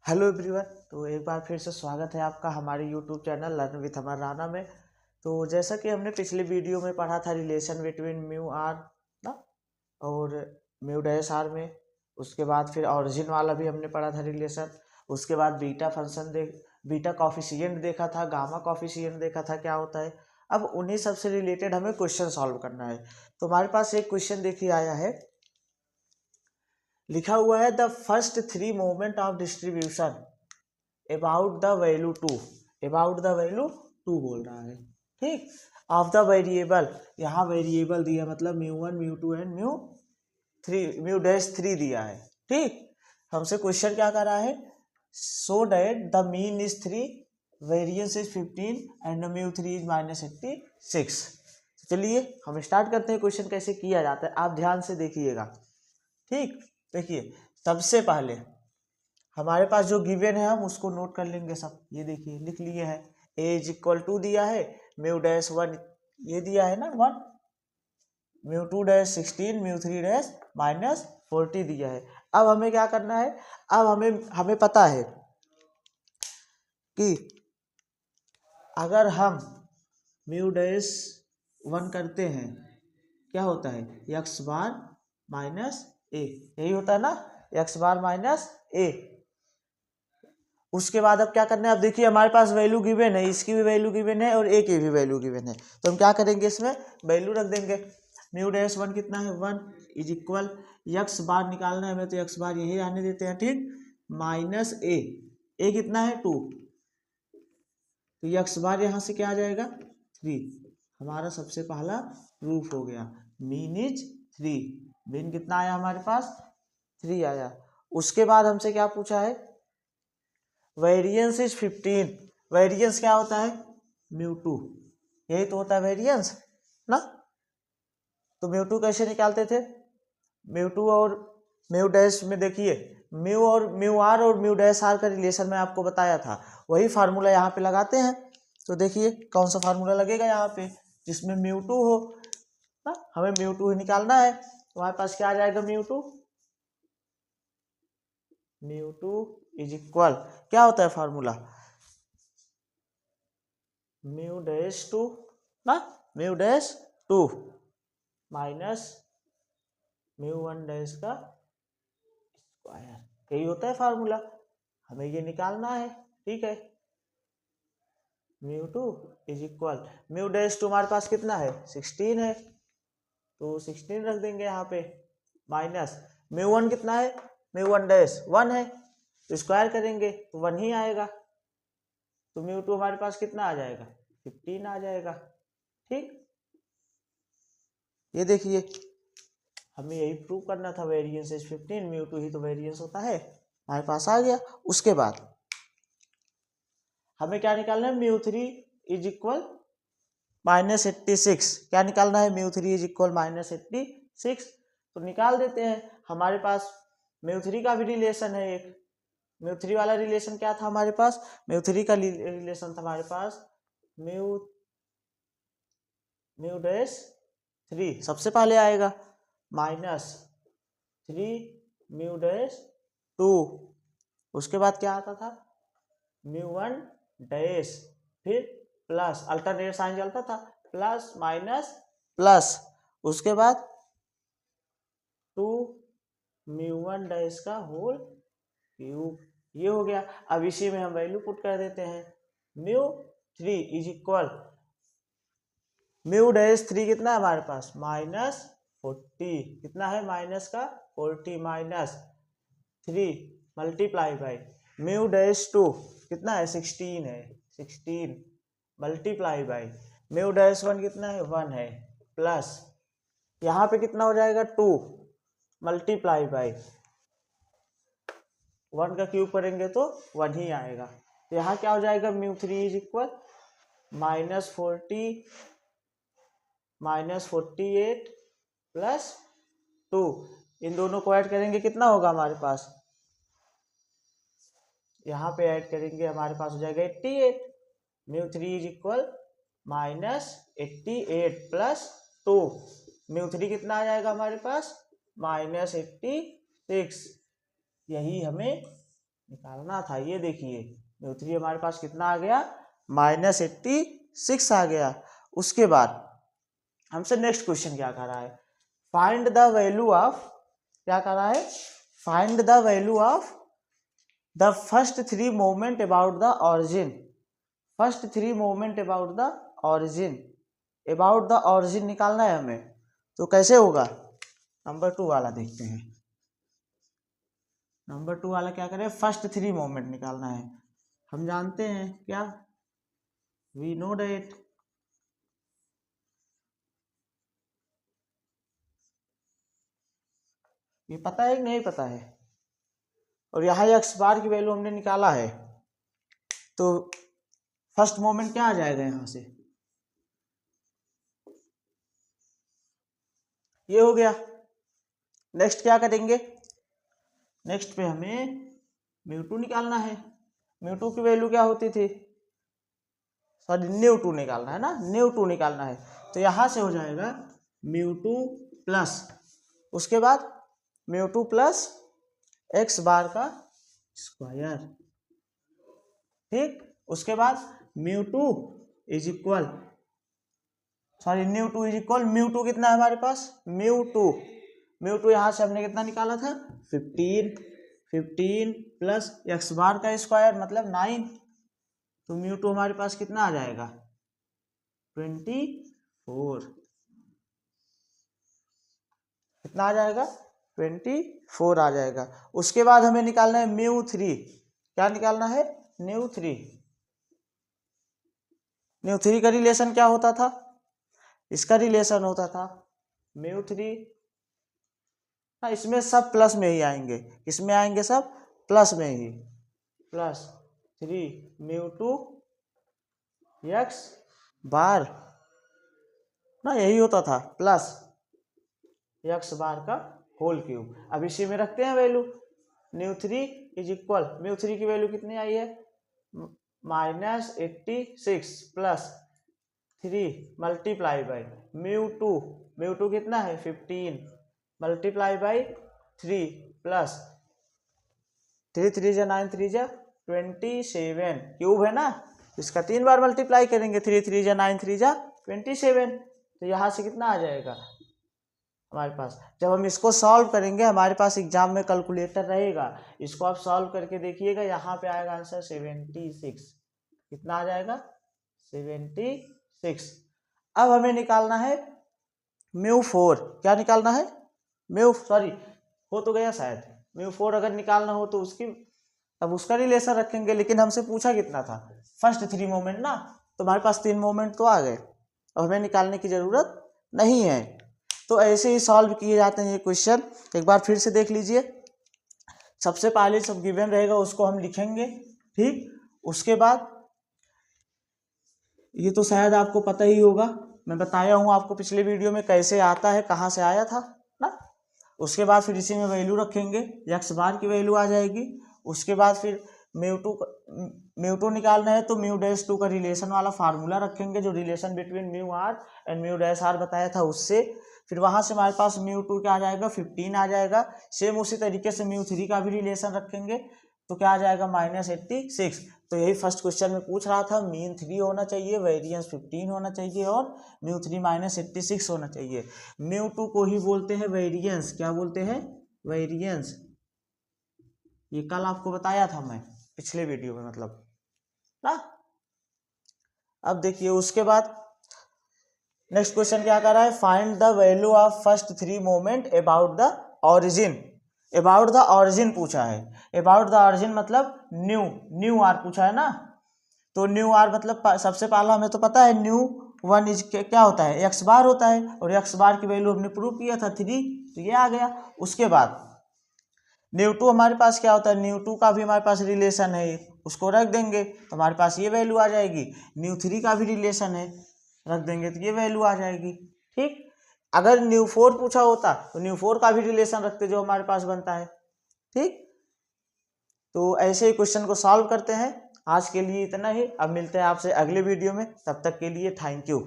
Hello everyone. तो एक बार फिर से स्वागत है आपका हमारे यूट्यूब चैनल लर्न विथ अमर राणा में। तो जैसा कि हमने पिछले वीडियो में पढ़ा था रिलेशन बिटवीन म्यू आर ना और म्यू डैश आर में, उसके बाद फिर ऑरिजिन वाला भी हमने पढ़ा था रिलेशन। उसके बाद बीटा कॉफिशिएंट देखा था, गामा कॉफिशिएंट देखा था क्या होता है। अब उन्हीं सब से रिलेटेड हमें क्वेश्चन सॉल्व करना है। तो हमारे पास एक क्वेश्चन देखिए आया है, लिखा हुआ है the first three moment of distribution about the value two बोल रहा है। ठीक, ऑफ द वेरिएबल, यहाँ वेरिएबल दिया मतलब mu one mu two and mu dash three दिया है। ठीक, हमसे क्वेश्चन क्या कर रहा है, so that the mean is three, variance is 15 and mu three is -86। चलिए हम स्टार्ट करते हैं। क्वेश्चन कैसे किया जाता है आप ध्यान से देखिएगा। ठीक, देखिए सबसे पहले हमारे पास जो गिवन है हम उसको नोट कर लेंगे सब। ये देखिए लिख लिए हैं, ए इज इक्वल टू दिया है, म्यू डैश वन ये दिया है ना 1, mu two dash 16, mu three dash -40 दिया है। अब हमें क्या करना है, अब हमें पता है कि अगर हम म्यू डैश वन करते हैं क्या होता है, एक्स बार माइनस ए, यही होता है ना, एक्स बार माइनस ए। उसके बाद अब क्या करना है, अब देखिए हमारे पास वैल्यू गिवन है, इसकी भी वैल्यू गिवन है और ए की भी वैल्यू गिवन है। तो हम क्या करेंगे, इसमें वैल्यू रख देंगे। म्यू डैश वन कितना है, 1 इज इक्वल, एक्स बार निकालना है हमें तो एक्स बार यही आने देते हैं। ठीक, माइनस ए कितना है 2, तो एक्स बार यहाँ से क्या आ जाएगा 3। हमारा सबसे पहला प्रूफ हो गया, मीन इज 3। मीन कितना आया हमारे पास 3 आया। उसके बाद हमसे क्या पूछा है, वेरिएंस इज 15। वेरिएंस क्या होता है, म्यू टू, यही तो होता है वेरिएंस ना। तो म्यू टू कैसे निकालते थे, म्यू टू और म्यू डैश में देखिए म्यू आर और म्यू डैश आर का रिलेशन मैं आपको बताया था, वही फार्मूला यहाँ पे लगाते हैं। तो देखिए कौन सा फार्मूला लगेगा यहाँ पे, जिसमें म्यू टू हो ना, हमें म्यू टू ही निकालना है। तो हमारे पास क्या आ जाएगा, म्यू टू इज इक्वल, क्या होता है फार्मूला, म्यू डैश टू ना, mu dash two minus mu one dash का स्क्वायर, यही होता है फार्मूला, हमें ये निकालना है। ठीक है, mu two is equal, mu dash two हमारे पास कितना है 16 है, तो 16 रख देंगे यहाँ पे, माइनस म्यू वन कितना है, म्यू वन डैश 1 है, तो स्क्वायर करेंगे तो 1 ही आएगा, तो म्यू टू हमारे पास कितना आ जाएगा 15 आ जाएगा। ठीक, ये देखिए हमें यही प्रूव करना था, वेरिएंस इज 15, म्यू टू ही तो वेरिएंस होता है, हमारे पास आ गया। उसके बाद हमें क्या निकालना है, म्यू थ्री इज इक्वल -86, क्या निकालना है, म्यू थ्री इज इक्वल -86। तो निकाल देते हैं। हमारे पास म्यू थ्री का भी रिलेशन है एक, म्यू थ्री वाला रिलेशन क्या था हमारे पास, म्यू थ्री का रिलेशन था हमारे पास म्यू डैश थ्री सबसे पहले आएगा, -3 म्यू डैश टू, उसके बाद क्या आता था म्यू वन डैश, फिर प्लस अल्टरनेट साइन चलता था, प्लस माइनस प्लस, उसके बाद 2 म्यू वन डैश का होल क्यूब, ये हो गया। अब इसी में हम वैल्यू पुट कर देते हैं, mu three is equal, mu dash three कितना है हमारे पास -40, कितना है माइनस का 40, minus 3 multiply by mu dash two कितना है 16 है, 16 multiply by mu dash one कितना है 1 है, प्लस यहाँ पे कितना हो जाएगा 2 मल्टीप्लाई बाई 1 का क्यूब करेंगे तो 1 ही आएगा। तो यहाँ क्या हो जाएगा, mu three is equal -48 plus 2, इन दोनों को ऐड करेंगे कितना होगा हमारे पास, यहाँ पे ऐड करेंगे हमारे पास हो जाएगा 88, mu three is equal -88 plus 2, mu three कितना आ जाएगा हमारे पास -86, यही हमें निकालना था। ये देखिए म्यू थ्री हमारे पास कितना आ गया, -86 आ गया। उसके बाद हमसे नेक्स्ट क्वेश्चन क्या कर रहा है, फाइंड द वैल्यू ऑफ, क्या कर रहा है, find the value of the first three moment about the origin, first three moment about the origin, about the origin निकालना है हमें। तो कैसे होगा, नंबर 2 वाला देखते हैं। नंबर 2 वाला क्या करें, फर्स्ट थ्री मोमेंट निकालना है। हम जानते हैं क्या, वी नो डेट, ये पता है कि नहीं पता है, और यहाँ एक्स बार की वैल्यू हमने निकाला है, तो फर्स्ट मोमेंट क्या आ जाएगा यहाँ से, ये हो गया। नेक्स्ट क्या करेंगे, नेक्स्ट पे हमें म्यू टू निकालना है। म्यू टू की वैल्यू क्या होती थी, सॉरी न्यू टू निकालना है ना, न्यू टू निकालना है। तो यहाँ से हो जाएगा म्यू टू प्लस, उसके बाद म्यू टू प्लस एक्स बार का स्क्वायर, ठीक। उसके बाद mu two is equal, sorry new to is equal, mu two कितना है हमारे पास, म्यू टू यहाँ से हमने कितना निकाला था 15 प्लस एक्स बार का स्क्वायर मतलब 9, तो म्यू टू हमारे पास कितना आ जाएगा 24, कितना आ जाएगा 24 आ जाएगा। उसके बाद हमें निकालना है म्यू थ्री, क्या निकालना है, म्यू थ्री। म्यू थ्री का रिलेशन क्या होता था, इसका रिलेशन होता था म्यू थ्री, इसमें सब प्लस में ही आएंगे, किसमें आएंगे, सब प्लस में ही, प्लस 3 म्यू टू एक्स बार ना, यही होता था, प्लस एक्स बार का होल क्यूब। अब इसी में रखते हैं value, mu three is equal, mu three की वैल्यू कितनी आई है -86 plus 3 multiply by mu two कितना है 15 मल्टीप्लाई बाई 3 प्लस 3 3 जा 9 3 जा 27, क्यूब है ना, इसका 3 बार मल्टीप्लाई करेंगे, 3 3 जा 9 3 जा 27, तो यहाँ से कितना आ जाएगा हमारे पास। जब हम इसको सॉल्व करेंगे, हमारे पास एग्जाम में कैलकुलेटर रहेगा, इसको आप सॉल्व करके देखिएगा, यहाँ पे आएगा आंसर 76, कितना आ जाएगा 76। अब हमें निकालना है म्यू फोर, क्या निकालना है म्यू, सॉरी हो तो गया शायद, म्यू फोर अगर निकालना हो तो उसकी, अब उसका रिलेशन रखेंगे, लेकिन हमसे पूछा कितना था फर्स्ट थ्री मोमेंट ना, तो हमारे पास 3 मोमेंट तो आ गए, अब हमें निकालने की जरूरत नहीं है। तो ऐसे ही सॉल्व किए जाते हैं ये क्वेश्चन, एक बार फिर से देख लीजिए। सबसे पहले सब गिवन रहेगा उसको हम लिखेंगे, ठीक। उसके बाद ये तो शायद आपको पता ही होगा, मैं बताया हूँ आपको पिछले वीडियो में कैसे आता है, कहाँ से आया था ना। उसके बाद फिर इसी में वैल्यू रखेंगे, एक्स बार की वैल्यू आ जाएगी। उसके बाद फिर म्यू टू निकालना है तो म्यू डैश टू का रिलेशन वाला फार्मूला रखेंगे, जो relation between mu r and mu dash r बताया था उससे। फिर वहाँ से हमारे पास म्यू टू क्या आ जाएगा 15 आ जाएगा। सेम उसी तरीके से म्यू थ्री का भी रिलेशन रखेंगे, तो क्या आ जाएगा -86। तो यही फर्स्ट क्वेश्चन में पूछ रहा था, मीन 3 होना चाहिए, वेरिएंस 15 होना चाहिए और म्यू थ्री -86 होना चाहिए। म्यू टू को ही बोलते हैं वेरिएंस, क्या बोलते हैं वेरिएंस, ये कल आपको बताया था मैं पिछले वीडियो में मतलब ना। अब देखिए उसके बाद नेक्स्ट क्वेश्चन क्या कर रहा है, find the value of first three moment about the origin. About the origin पूछा है, अबाउट द ऑरिजिन मतलब न्यू आर पूछा है ना। तो न्यू आर मतलब सबसे पहला हमें तो पता है न्यू वन इज क्या होता है एक्स बार होता है, और एक्स बार की वैल्यू हमने प्रूव किया था 3, तो ये आ गया। उसके बाद न्यू टू हमारे पास क्या होता है, न्यू टू का भी हमारे पास रिलेशन है, उसको रख देंगे तो हमारे पास ये वैल्यू आ जाएगी। न्यू थ्री का भी रिलेशन है, रख देंगे तो ये वैल्यू आ जाएगी, ठीक। अगर न्यू फोर पूछा होता तो न्यू फोर का भी रिलेशन रखते जो हमारे पास बनता है, ठीक। तो ऐसे ही क्वेश्चन को सॉल्व करते हैं। आज के लिए इतना ही, अब मिलते हैं आपसे अगले वीडियो में, तब तक के लिए थैंक यू।